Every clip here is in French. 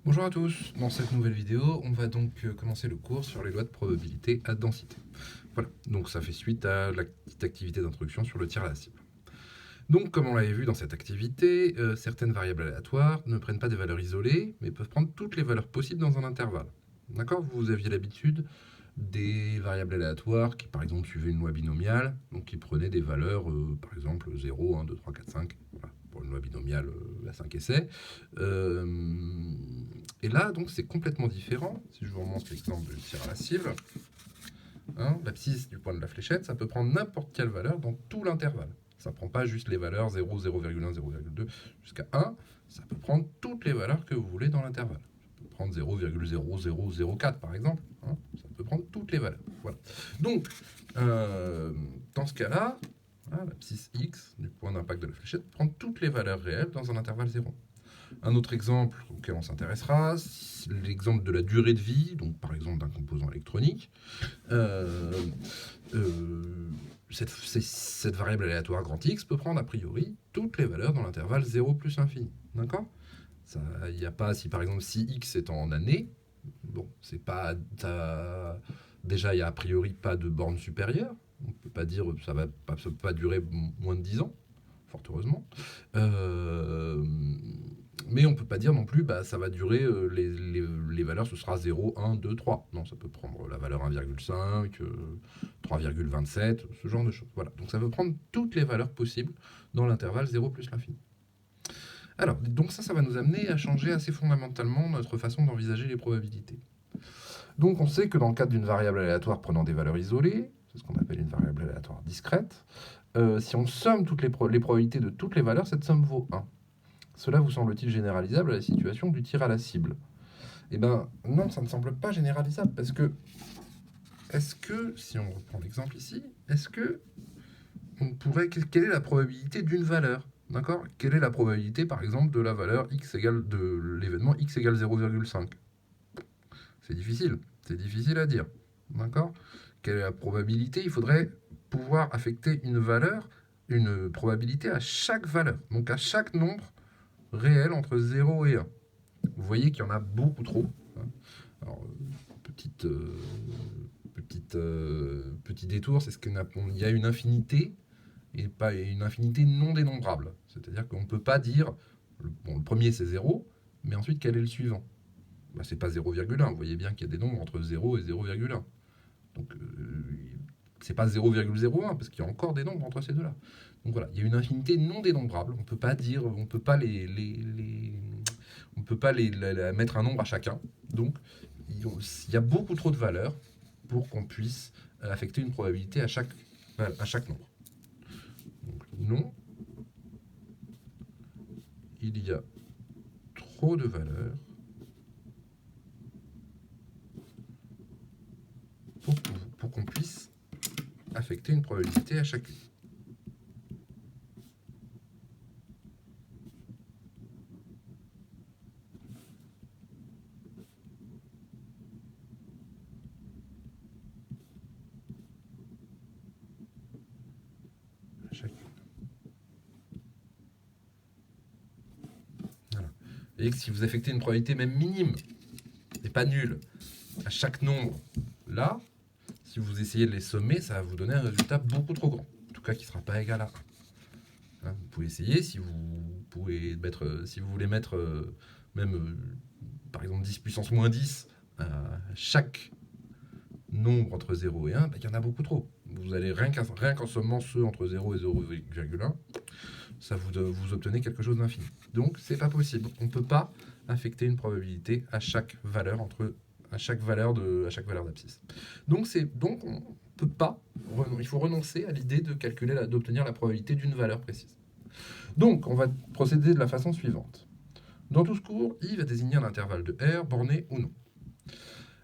Bonjour à tous, dans cette nouvelle vidéo, on va donc commencer le cours sur les lois de probabilité à densité. Voilà, donc ça fait suite à la petite activité d'introduction sur le tir à la cible. Donc comme on l'avait vu dans cette activité, certaines variables aléatoires ne prennent pas des valeurs isolées, mais peuvent prendre toutes les valeurs possibles dans un intervalle. D'accord? Vous aviez l'habitude des variables aléatoires qui par exemple suivaient une loi binomiale, donc qui prenaient des valeurs, par exemple 0, 1, 2, 3, 4, 5, voilà, pour une loi binomiale à 5 essais. Euh, et là, donc, c'est complètement différent. Si je vous remontre l'exemple du tir à la cible, hein, l'abscisse du point de la fléchette, ça peut prendre n'importe quelle valeur dans tout l'intervalle. Ça ne prend pas juste les valeurs 0, 0,1, 0,2 jusqu'à 1. Ça peut prendre toutes les valeurs que vous voulez dans l'intervalle. Ça peut prendre 0,0004 par exemple. Hein, ça peut prendre toutes les valeurs. Voilà. Donc, dans ce cas-là, hein, l'abscisse x du point d'impact de la fléchette prend toutes les valeurs réelles dans un intervalle 0. Un autre exemple auquel on s'intéressera, c'est l'exemple de la durée de vie, donc par exemple d'un composant électronique. Euh, cette variable aléatoire grand X peut prendre a priori toutes les valeurs dans l'intervalle 0 plus infini. D'accord? Il n'y a pas, si par exemple si X est en année, bon, c'est pas. Déjà, il n'y a a priori pas de borne supérieure. On ne peut pas dire ça ne peut pas durer moins de 10 ans, fort heureusement. Euh, mais on ne peut pas dire non plus, bah, ça va durer, les valeurs, ce sera 0, 1, 2, 3. Non, ça peut prendre la valeur 1,5, 3,27, ce genre de choses. Voilà, donc ça peut prendre toutes les valeurs possibles dans l'intervalle 0 plus l'infini. Alors, donc ça va nous amener à changer assez fondamentalement notre façon d'envisager les probabilités. Donc on sait que dans le cadre d'une variable aléatoire prenant des valeurs isolées, c'est ce qu'on appelle une variable aléatoire discrète, si on somme toutes les probabilités de toutes les valeurs, cette somme vaut 1. Cela vous semble-t-il généralisable à la situation du tir à la cible? Eh bien, non, ça ne semble pas généralisable, parce que, est-ce que, si on reprend l'exemple ici, est-ce que on pourrait, quelle est la probabilité d'une valeur? D'accord? Quelle est la probabilité, par exemple, de la valeur x égale, de l'événement x égale 0,5? C'est difficile à dire. D'accord? Quelle est la probabilité? Il faudrait pouvoir affecter une valeur, une probabilité à chaque valeur, donc à chaque nombre réel entre 0 et 1. Vous voyez qu'il y en a beaucoup trop. Hein. Alors, petit détour, c'est ce qu'il y a une infinité et pas une infinité non dénombrable. C'est-à-dire qu'on ne peut pas dire, bon, le premier c'est 0, mais ensuite quel est le suivant? Bah, c'est pas 0,1. Vous voyez bien qu'il y a des nombres entre 0 et 0,1. Donc, c'est pas 0,01 parce qu'il y a encore des nombres entre ces deux-là. Donc voilà, il y a une infinité non dénombrable. On peut pas dire, on peut pas on peut pas mettre un nombre à chacun. Donc il y a beaucoup trop de valeurs pour qu'on puisse affecter une probabilité à chaque nombre. Donc non, il y a trop de valeurs pour, pour qu'on puisse affecter une probabilité à chacune. À chacune. Voilà. Et que si vous affectez une probabilité même minime, et pas nulle, à chaque nombre, là, si vous essayez de les sommer, ça va vous donner un résultat beaucoup trop grand. En tout cas, qui ne sera pas égal à 1. Hein, vous pouvez essayer, si vous voulez mettre même, par exemple, 10 puissance moins 10 à chaque nombre entre 0 et 1, bah, il y en a beaucoup trop. Vous allez rien qu'en sommant ceux entre 0 et 0,1, ça vous obtenez quelque chose d'infini. Donc, c'est pas possible. On ne peut pas affecter une probabilité à chaque valeur à chaque valeur d'abscisse. Donc on peut pas, il faut renoncer à l'idée de d'obtenir la probabilité d'une valeur précise. Donc on va procéder de la façon suivante. Dans tout ce cours, I va désigner un intervalle de R borné ou non.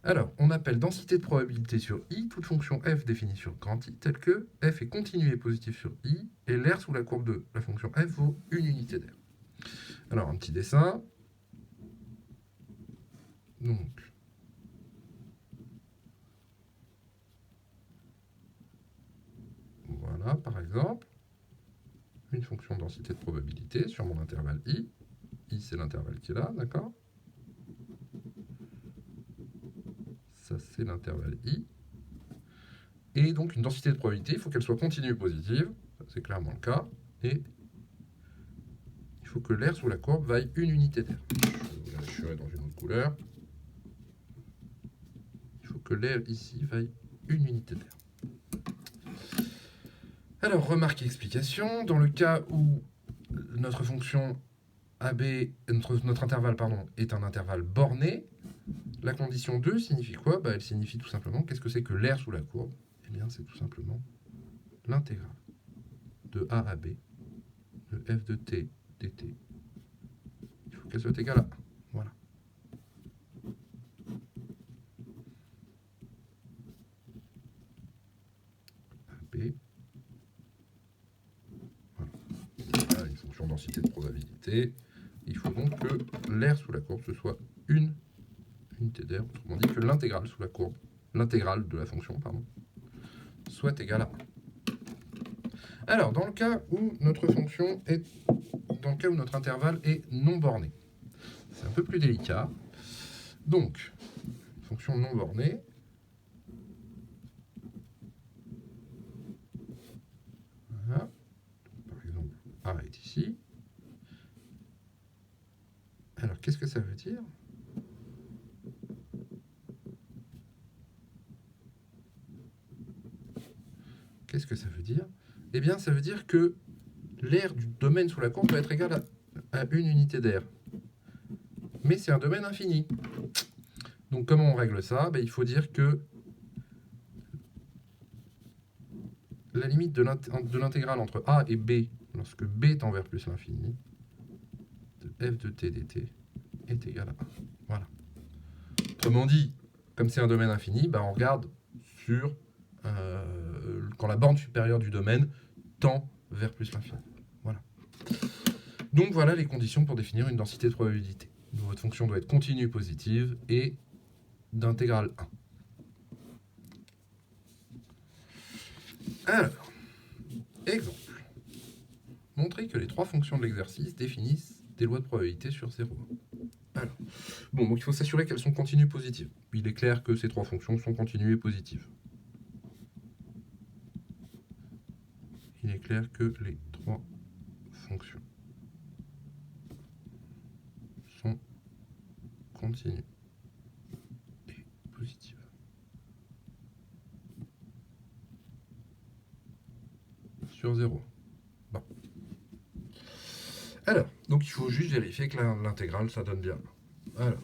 Alors, on appelle densité de probabilité sur I toute fonction f définie sur grand I telle que f est continu et positif sur I et l'air sous la courbe de la fonction f vaut une unité d'air. Alors, un petit dessin. Donc, voilà, par exemple, une fonction de densité de probabilité sur mon intervalle I. I, c'est l'intervalle qui est là, d'accord? Ça, c'est l'intervalle I. Et donc, une densité de probabilité, il faut qu'elle soit continue positive. C'est clairement le cas. Et il faut que l'air sous la courbe vaille une unité d'air. Je vais l'assurer dans une autre couleur. Il faut que l'air ici vaille une unité d'air. Alors, remarque et explication. Dans le cas où notre fonction AB, notre intervalle pardon, est un intervalle borné, la condition 2 signifie quoi? Elle signifie tout simplement, qu'est-ce que c'est que l'air sous la courbe? Eh bien, c'est tout simplement l'intégrale de A à B de f de t dt. Il faut qu'elle soit égale à 1. Voilà. AB. Voilà, une fonction densité de probabilité. Il faut donc que l'air sous la courbe, ce soit une unité d'air, autrement dit que l'intégrale sous la courbe, l'intégrale de la fonction, pardon, soit égale à 1. Alors, dans le cas où notre fonction est, dans le cas où notre intervalle est non borné, c'est un peu plus délicat. Donc, fonction non bornée, voilà. Par exemple, A est ici. Alors, qu'est-ce que ça veut dire? Qu'est-ce que ça veut dire? Eh bien, ça veut dire que l'air du domaine sous la courbe va être égal à une unité d'air. Mais c'est un domaine infini. Donc, comment on règle ça? Il faut dire que la limite de l'intégrale entre A et B, lorsque B tend vers plus l'infini, de f de t dt est égal à 1. Voilà. Autrement dit, comme c'est un domaine infini, on regarde sur quand la borne supérieure du domaine tend vers plus l'infini. Voilà. Donc voilà les conditions pour définir une densité de probabilité. Votre fonction doit être continue positive et d'intégrale 1. Alors, exemple. Montrer que les trois fonctions de l'exercice définissent des lois de probabilité sur 0. Alors, donc il faut s'assurer qu'elles sont continues positives. Il est clair que ces trois fonctions sont continues et positives. Il est clair que les trois fonctions sont continues et positives. Sur 0. Bon. Alors, donc il faut juste vérifier que l'intégrale, ça donne bien. Alors,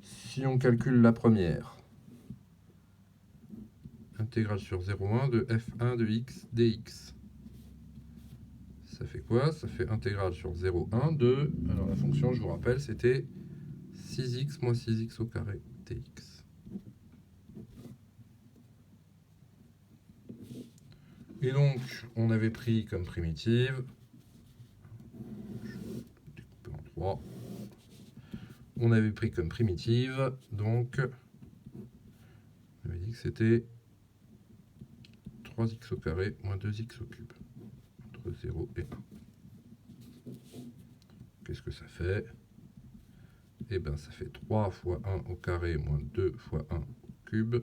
si on calcule la première, intégrale sur 0,1 de f1 de x dx. Ça fait quoi? Ça fait intégrale sur 0,1 de... Alors la fonction, je vous rappelle, c'était 6x moins 6x au carré dx. Et donc, on avait pris comme primitive... Je vais découper en 3. On avait pris comme primitive, donc... On avait dit que c'était 3x au carré moins 2x au cube. 0 et 1. Qu'est-ce que ça fait? Eh bien, ça fait 3 fois 1 au carré moins 2 fois 1 au cube,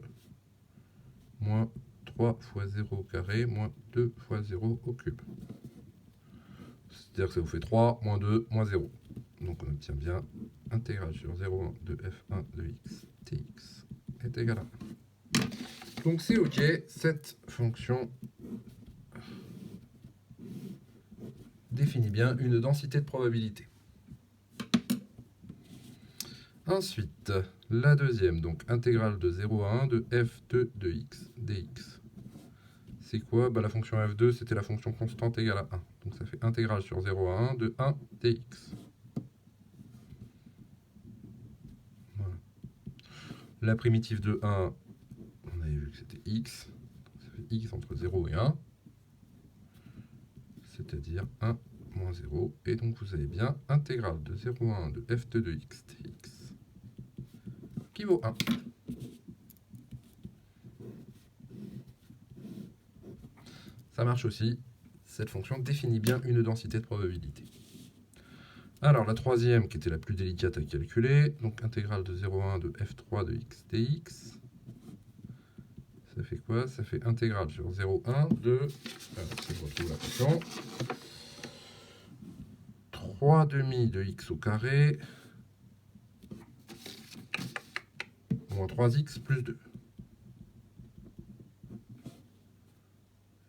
moins 3 fois 0 au carré moins 2 fois 0 au cube. C'est-à-dire que ça vous fait 3 moins 2 moins 0. Donc on obtient bien intégrale sur 0,1 de f1 de x dx est égal à 1. Donc c'est OK, cette fonction définit bien une densité de probabilité. Ensuite, la deuxième, donc intégrale de 0 à 1 de f2 de x dx. C'est quoi? La fonction f2, c'était la fonction constante égale à 1. Donc ça fait intégrale sur 0 à 1 de 1 dx. Voilà. La primitive de 1, on avait vu que c'était x. Donc ça fait x entre 0 et 1. C'est-à-dire 1 moins 0. Et donc vous avez bien intégrale de 0 à 1 de f2 de x dx qui vaut 1. Ça marche aussi. Cette fonction définit bien une densité de probabilité. Alors la troisième, qui était la plus délicate à calculer, donc intégrale de 0 à 1 de f3 de x dx. Ça fait quoi? Ça fait intégrale sur 0, 1, 2, alors si je retrouve la question, 3 demi de x au carré, moins 3x plus 2.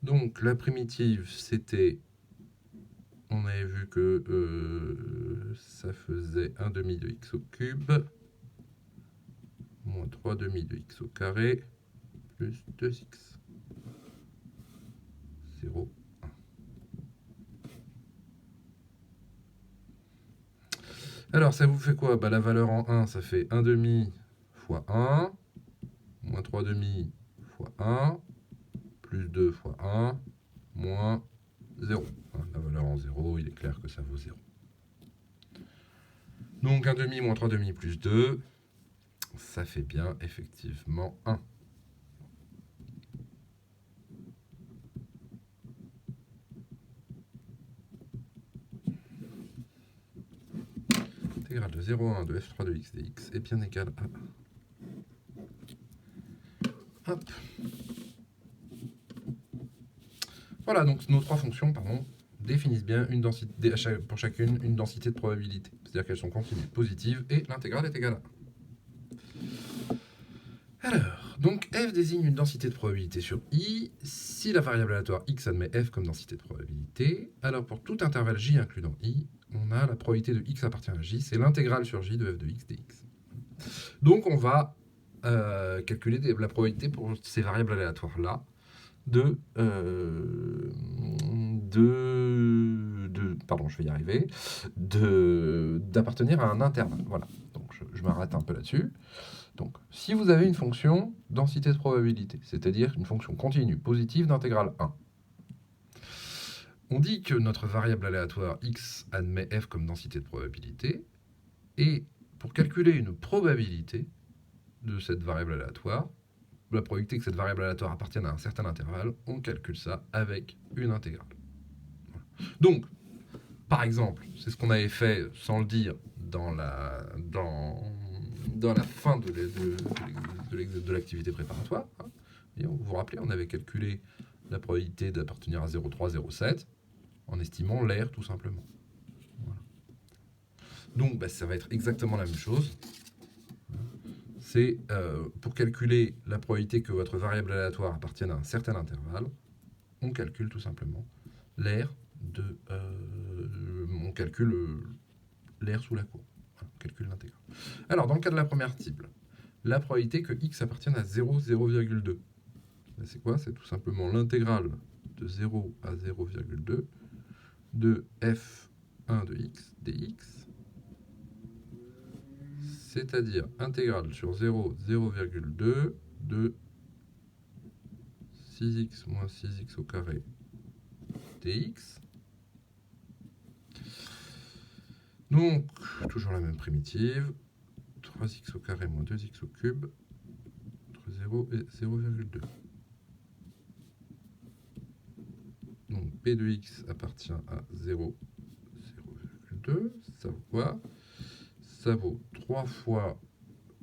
Donc la primitive, c'était, on avait vu que ça faisait 1 demi de x au cube, moins 3 demi de x au carré, plus 2x. 0, 1. Alors ça vous fait quoi? Bah, la valeur en 1, ça fait 1 demi fois 1, moins 3 demi fois 1, plus 2 fois 1, moins 0. La valeur en 0, il est clair que ça vaut 0. Donc 1 demi moins 3 demi plus 2, ça fait bien effectivement 1. Intégrale de 0 à 1 de f3 de x dx est bien égale à 1. Hop. Voilà, donc nos trois fonctions, définissent bien une densité, pour chacune une densité de probabilité. C'est-à-dire qu'elles sont continues positives et l'intégrale est égale à 1. Alors, donc f désigne une densité de probabilité sur i si la variable aléatoire x admet f comme densité de probabilité. Alors pour tout intervalle j inclus dans i, on a la probabilité de x appartient à j, c'est l'intégrale sur j de f de x dx. Donc on va calculer la probabilité pour ces variables aléatoires-là pardon, je vais y arriver, d'appartenir à un intervalle. Voilà, donc je m'arrête un peu là-dessus. Donc, si vous avez une fonction densité de probabilité, c'est-à-dire une fonction continue positive d'intégrale 1, on dit que notre variable aléatoire x admet f comme densité de probabilité, et pour calculer une probabilité de cette variable aléatoire, la probabilité que cette variable aléatoire appartienne à un certain intervalle, on calcule ça avec une intégrale. Donc, par exemple, c'est ce qu'on avait fait sans le dire dans la fin de l'activité préparatoire. Et vous vous rappelez, on avait calculé la probabilité d'appartenir à 0,3, 0,7 en estimant l'air tout simplement. Voilà. Donc, bah, ça va être exactement la même chose. C'est pour calculer la probabilité que votre variable aléatoire appartienne à un certain intervalle, on calcule tout simplement l'air on calcule l'air sous la courbe. Voilà, on calcule l'intégrale. Alors, dans le cas de la première cible, la probabilité que x appartienne à 0, 0,2. C'est quoi? C'est tout simplement l'intégrale de 0 à 0,2 de f1 de x dx, c'est-à-dire intégrale sur 0, 0,2 de 6x moins 6x au carré dx. Donc, toujours la même primitive, 3x au carré moins 2x au cube, entre 0 et 0,2. Donc, p de x appartient à 0, 0,2. Ça vaut quoi? Ça vaut 3 fois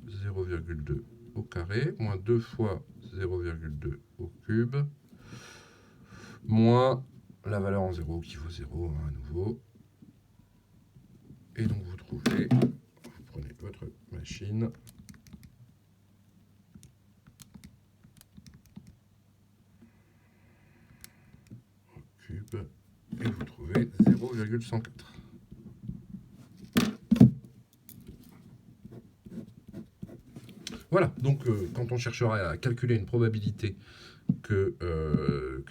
0,2 au carré, moins 2 fois 0,2 au cube, moins la valeur en 0 qui vaut 0 à nouveau. Et donc vous trouvez, vous prenez votre machine, au cube, et vous trouvez 0,104. Voilà, donc quand on cherchera à calculer une probabilité qu'une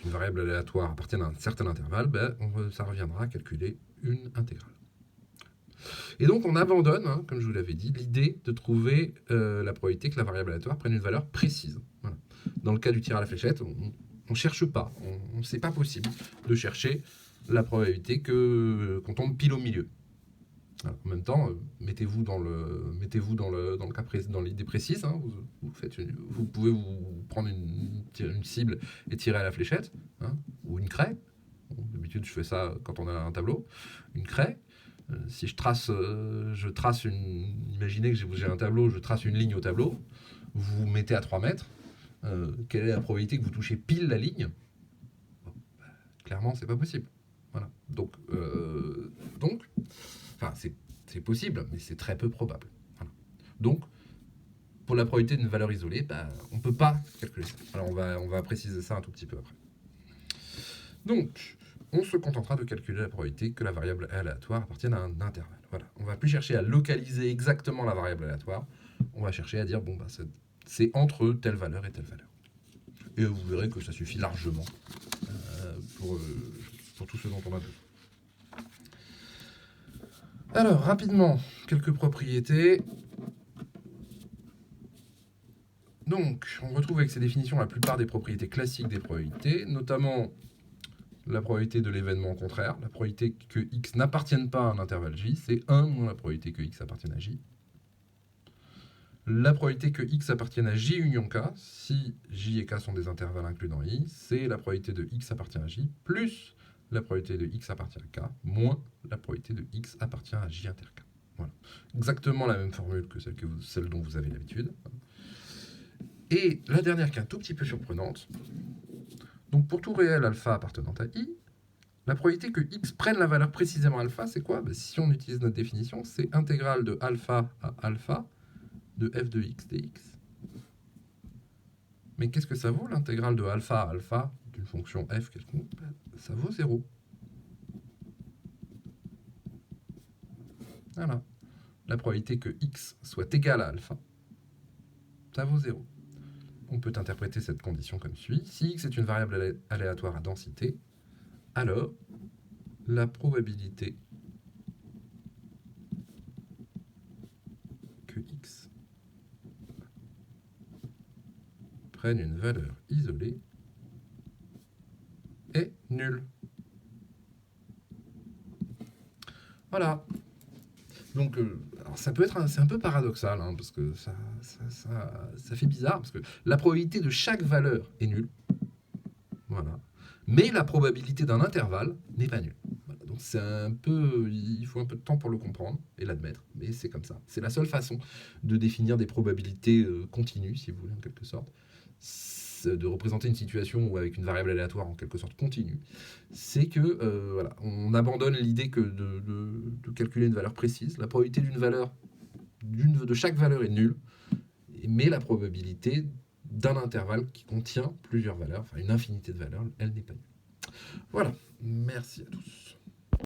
variable aléatoire appartienne à un certain intervalle, ben, ça reviendra à calculer une intégrale. Et donc on abandonne, comme je vous l'avais dit, l'idée de trouver la probabilité que la variable aléatoire prenne une valeur précise. Voilà. Dans le cas du tir à la fléchette, on ne cherche pas, c'est pas possible de chercher la probabilité qu'on tombe pile au milieu. Alors, en même temps, mettez-vous dans l'idée précise. Vous pouvez vous prendre une cible et tirer à la fléchette, ou une craie. Bon, d'habitude, je fais ça quand on a un tableau. Une craie. Si imaginez que j'ai un tableau, je trace une ligne au tableau. Vous vous mettez à 3 mètres. quelle est la probabilité que vous touchez pile la ligne? Bon, bah, clairement, c'est pas possible. Voilà. Donc, enfin, c'est possible, mais c'est très peu probable. Voilà. Donc, pour la probabilité d'une valeur isolée, bah, on ne peut pas calculer ça. Alors, on va préciser ça un tout petit peu après. Donc, on se contentera de calculer la probabilité que la variable aléatoire appartienne à un intervalle. Voilà. On ne va plus chercher à localiser exactement la variable aléatoire. On va chercher à dire, bon, bah, c'est entre telle valeur et telle valeur. Et vous verrez que ça suffit largement pour tout ce dont on a besoin. Alors, rapidement, quelques propriétés. Donc, on retrouve avec ces définitions la plupart des propriétés classiques des probabilités, notamment la probabilité de l'événement contraire, la probabilité que x n'appartienne pas à un intervalle j, c'est 1 moins la probabilité que x appartienne à j. La probabilité que x appartienne à j union k, si j et k sont des intervalles inclus dans i, c'est la probabilité de x appartient à j, plus la probabilité de x appartient à k, moins la probabilité de x appartient à j inter k. Voilà. Exactement la même formule que celle dont vous avez l'habitude. Et la dernière qui est un tout petit peu surprenante, donc pour tout réel alpha appartenant à i, la probabilité que x prenne la valeur précisément alpha, c'est quoi? Si on utilise notre définition, c'est intégrale de alpha à alpha de f de x dx. Mais qu'est-ce que ça vaut l'intégrale de alpha à alpha d'une fonction f quelconque? Ça vaut 0. Voilà. La probabilité que x soit égal à alpha, ça vaut 0. On peut interpréter cette condition comme suit. Si x est une variable aléatoire à densité, alors la probabilité que x prenne une valeur isolée est nulle. Voilà. Donc, alors ça peut être c'est un peu paradoxal, hein, parce que ça fait bizarre, parce que la probabilité de chaque valeur est nulle. Voilà. Mais la probabilité d'un intervalle n'est pas nulle. Voilà. Donc c'est un peu, il faut un peu de temps pour le comprendre et l'admettre, mais c'est comme ça. C'est la seule façon de définir des probabilités continues, si vous voulez, en quelque sorte. De représenter une situation où avec une variable aléatoire en quelque sorte continue, c'est que voilà, on abandonne l'idée que de calculer une valeur précise. La probabilité d'une valeur, de chaque valeur est nulle, mais la probabilité d'un intervalle qui contient plusieurs valeurs, enfin une infinité de valeurs, elle n'est pas nulle. Voilà, merci à tous.